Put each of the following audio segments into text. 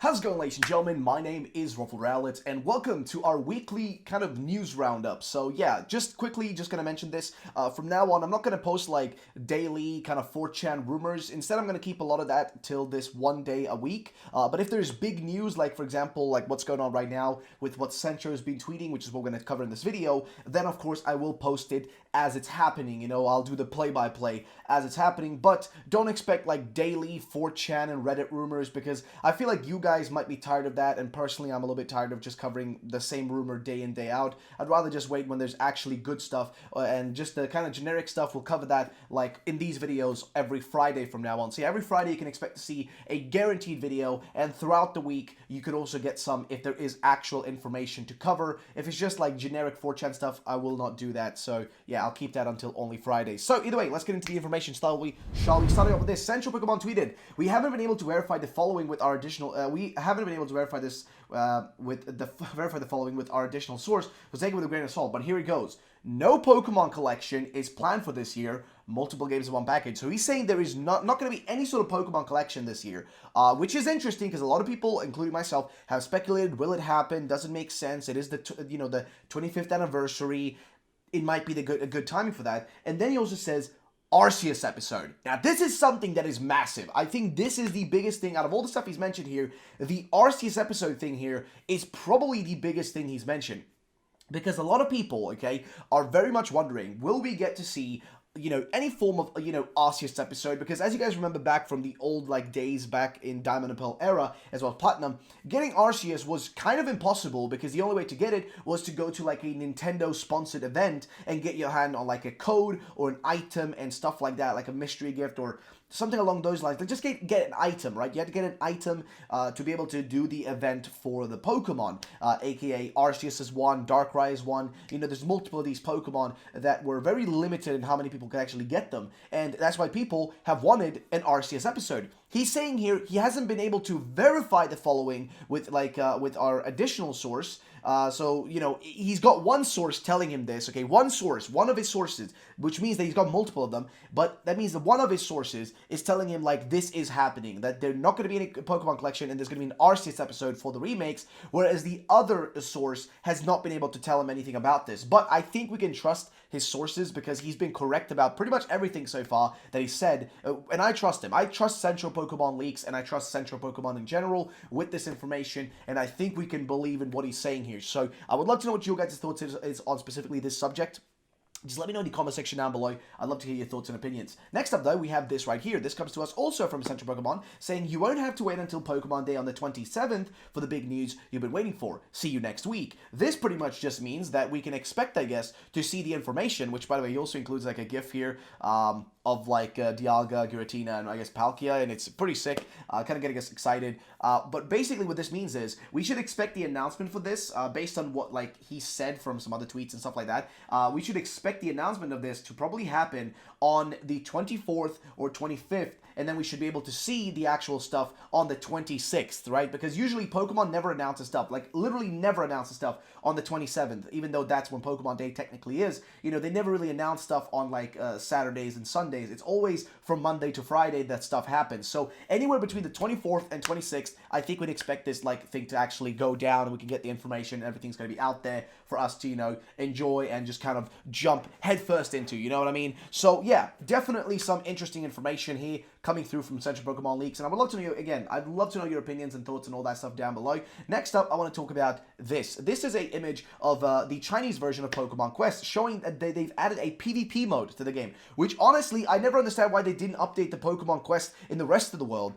How's it going, ladies and gentlemen? My name is Ruffle Rowlett, and welcome to our weekly kind of news roundup. So yeah, just quickly, just gonna mention this. From now on, I'm not gonna post like daily kind of 4chan rumors. Instead, I'm gonna keep a lot of that till this one day a week. But if there's big news, like for example, like what's going on right now with what Centro has been tweeting, which is what we're gonna cover in this video, then of course I will post it as it's happening. You know, I'll do the play-by-play as it's happening, but don't expect like daily 4chan and Reddit rumors because I feel like you guys might be tired of that, and personally I'm a little bit tired of just covering the same rumor day in, day out. I'd rather just wait when there's actually good stuff, and just the kind of generic stuff, we'll cover that like in these videos every Friday from now on. So yeah, every Friday you can expect to see a guaranteed video, and throughout the week you could also get some if there is actual information to cover. If it's just like generic 4chan stuff, I will not do that. So yeah, I'll keep that until only Fridays. So either way, let's get into the information, shall we? Starting off with this, CentroPokemon tweeted, "We haven't been able to verify the following with our additional, we haven't been able to verify this verify the following with our additional source, so take it with a grain of salt, but here it goes. No Pokemon collection is planned for this year, multiple games in one package." So he's saying there is not going to be any sort of Pokemon collection this year, which is interesting because a lot of people, including myself, have speculated, will it happen, doesn't make sense, it is the 25th anniversary, it might be a good timing for that. And then he also says, arceus episode. Now, this is something that is massive. I think this is the biggest thing out of all the stuff he's mentioned here. The arceus episode thing here is probably the biggest thing he's mentioned. Because a lot of people, okay, are very much wondering, will we get to see, any form of, Arceus episode? Because as you guys remember back from the old, days back in Diamond and Pearl era, as well as Platinum, getting Arceus was kind of impossible because the only way to get it was to go to, a Nintendo-sponsored event and get your hand on, a code or an item and stuff like that, like a mystery gift or something along those lines. Just get an item, right? You had to get an item to be able to do the event for the Pokemon, aka Arceus is one, Darkrai is one. There's multiple of these Pokemon that were very limited in how many people could actually get them, and that's why people have wanted an Arceus episode. He's saying here he hasn't been able to verify the following with with our additional source. So, he's got one source telling him this, okay? One source, one of his sources, which means that he's got multiple of them, but that means that one of his sources is telling him, this is happening, that there's not going to be any Pokemon collection, and there's going to be an Arceus episode for the remakes, whereas the other source has not been able to tell him anything about this. But I think we can trust his sources because he's been correct about pretty much everything so far that he said, and I trust him. I trust CentroPokemon leaks, and I trust CentroPokemon in general with this information, and I think we can believe in what he's saying here. So I would love to know what your guys' thoughts is on specifically this subject. Just let me know in the comment section down below. I'd love to hear your thoughts and opinions. Next up, though, we have this right here. This comes to us also from CentroPokemon, saying, "You won't have to wait until Pokemon Day on the 27th for the big news you've been waiting for. See you next week." This pretty much just means that we can expect, I guess, to see the information, which, by the way, he also includes, a GIF here, of, Dialga, Giratina, and, I guess, Palkia, and it's pretty sick, kind of getting us excited. But basically what this means is we should expect the announcement for this, based on what, he said from some other tweets and stuff like that. We should expect the announcement of this to probably happen on the 24th or 25th, and then we should be able to see the actual stuff on the 26th, right? Because usually Pokemon never announces stuff, literally never announces stuff on the 27th, even though that's when Pokemon Day technically is. They never really announce stuff on, Saturdays and Sundays. It's always from Monday to Friday that stuff happens. So anywhere between the 24th and 26th, I think we'd expect this, thing to actually go down, and we can get the information, and everything's going to be out there for us to, enjoy and just kind of jump headfirst into, you know what I mean? So yeah, definitely some interesting information here coming through from CentroPokemon leaks, and I would love to know, again, I'd love to know your opinions and thoughts and all that stuff down below. Next up, I want to talk about this. This is an image of the Chinese version of Pokemon Quest, showing that they've added a PvP mode to the game, which honestly, I never understand why they didn't update the Pokemon Quest in the rest of the world.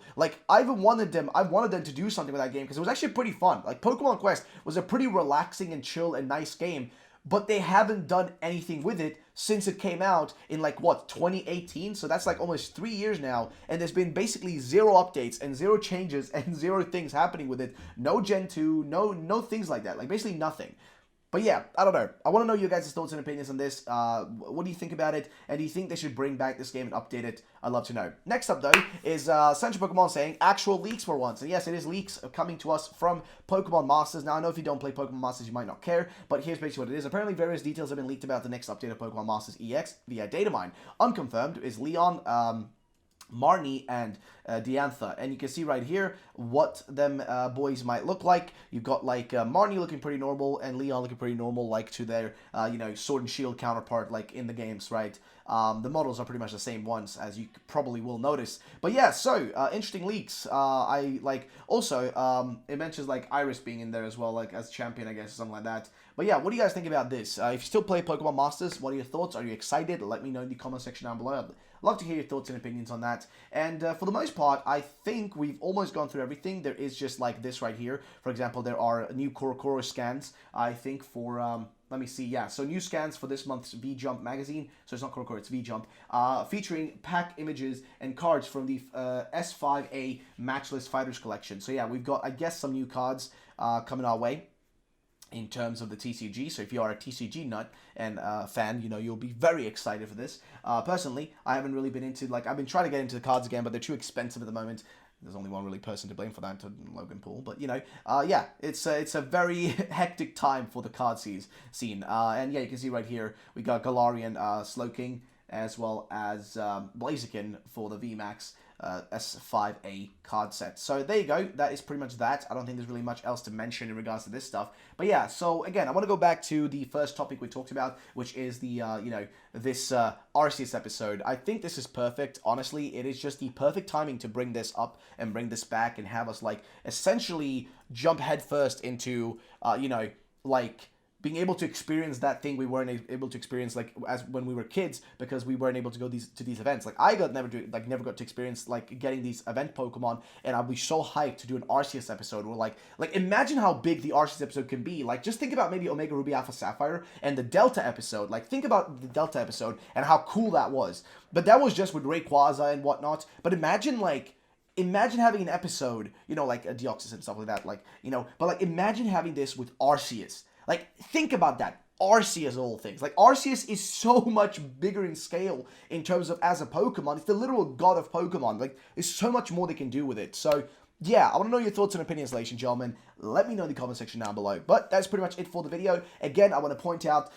I wanted them to do something with that game because it was actually pretty fun. Pokemon Quest was a pretty relaxing and chill and nice game, but they haven't done anything with it since it came out in 2018, so that's almost 3 years now, and there's been basically zero updates and zero changes and zero things happening with it. No Gen 2, no things like that, basically nothing. But yeah, I don't know. I want to know your guys' thoughts and opinions on this. What do you think about it? And do you think they should bring back this game and update it? I'd love to know. Next up, though, is CentroPokemon saying actual leaks for once. And yes, it is leaks coming to us from Pokemon Masters. Now, I know if you don't play Pokemon Masters, you might not care, but here's basically what it is. Apparently, various details have been leaked about the next update of Pokemon Masters EX via data mine. Unconfirmed is Leon, Marnie and Diantha, and you can see right here what them boys might look like. You've got like Marnie looking pretty normal and Leon looking pretty normal, like to their Sword and Shield counterpart, like in the games, right? The models are pretty much the same ones, as you probably will notice. But yeah, so interesting leaks. I like also it mentions like Iris being in there as well, like as champion, I guess, or something like that. But yeah, what do you guys think about this? If you still play Pokemon Masters, what are your thoughts? Are you excited? Let me know in the comment section down below. Love to hear your thoughts and opinions on that. And for the most part, I think we've almost gone through everything. There is just like this right here. For example, there are new Korokoro scans, I think, for... let me see, yeah, so new scans for this month's V-Jump magazine, so it's not Korokoro, it's V-Jump, featuring pack images and cards from the S5A Matchless Fighters collection. So yeah, we've got, I guess, some new cards coming our way in terms of the TCG. So if you are a TCG nut and fan, you'll be very excited for this. Personally, I haven't really been into, like, I've been trying to get into the cards again, but they're too expensive at the moment. There's only one really person to blame for that, Logan Paul. But, yeah, it's a very hectic time for the card scene. And, yeah, you can see right here, we got Galarian Slowking, as well as Blaziken for the VMAX S5A card set. So there you go. That is pretty much that. I don't think there's really much else to mention in regards to this stuff. But yeah, so again, I want to go back to the first topic we talked about, which is the, this Arceus episode. I think this is perfect. Honestly, it is just the perfect timing to bring this up and bring this back and have us, like, essentially jump headfirst into, like, being able to experience that thing we weren't able to experience, like, as when we were kids, because we weren't able to go to these events. Like, I never got to experience, like, getting these event Pokemon, and I'll be so hyped to do an Arceus episode where, like imagine how big the Arceus episode can be. Like, just think about maybe Omega Ruby Alpha Sapphire and the Delta episode. Like, think about the Delta episode and how cool that was. But that was just with Rayquaza and whatnot. But imagine having an episode, like a Deoxys and stuff like that, but, like, imagine having this with Arceus. Like, think about that. Arceus of all things. Like, Arceus is so much bigger in scale in terms of as a Pokemon. It's the literal god of Pokemon. Like, there's so much more they can do with it. So, yeah, I want to know your thoughts and opinions, ladies and gentlemen. Let me know in the comment section down below. But that's pretty much it for the video. Again, I want to point out,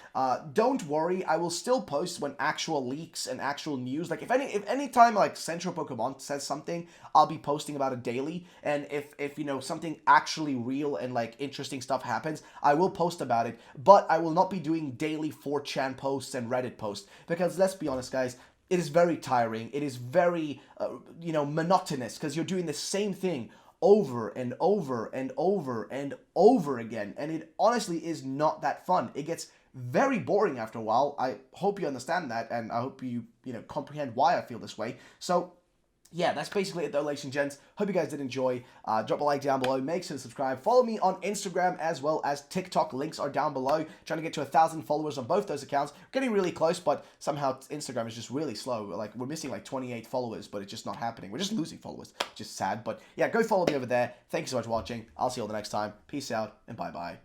don't worry, I will still post when actual leaks and actual news. Like, if any time, like, CentroPokemon says something, I'll be posting about it daily. And if something actually real and, like, interesting stuff happens, I will post about it. But I will not be doing daily 4chan posts and Reddit posts. Because, let's be honest, guys, it is very tiring. It is very, monotonous, because you're doing the same thing over and over and over and over again. And it honestly is not that fun. It gets very boring after a while. I hope you understand that, and I hope you, comprehend why I feel this way. So, yeah, that's basically it though, ladies and gents. Hope you guys did enjoy. Drop a like down below. Make sure to subscribe. Follow me on Instagram as well as TikTok. Links are down below. Trying to get to 1,000 followers on both those accounts. Getting really close, but somehow Instagram is just really slow. Like, we're missing like 28 followers, but it's just not happening. We're just losing followers. Just sad. But yeah, go follow me over there. Thank you so much for watching. I'll see you all the next time. Peace out and bye-bye.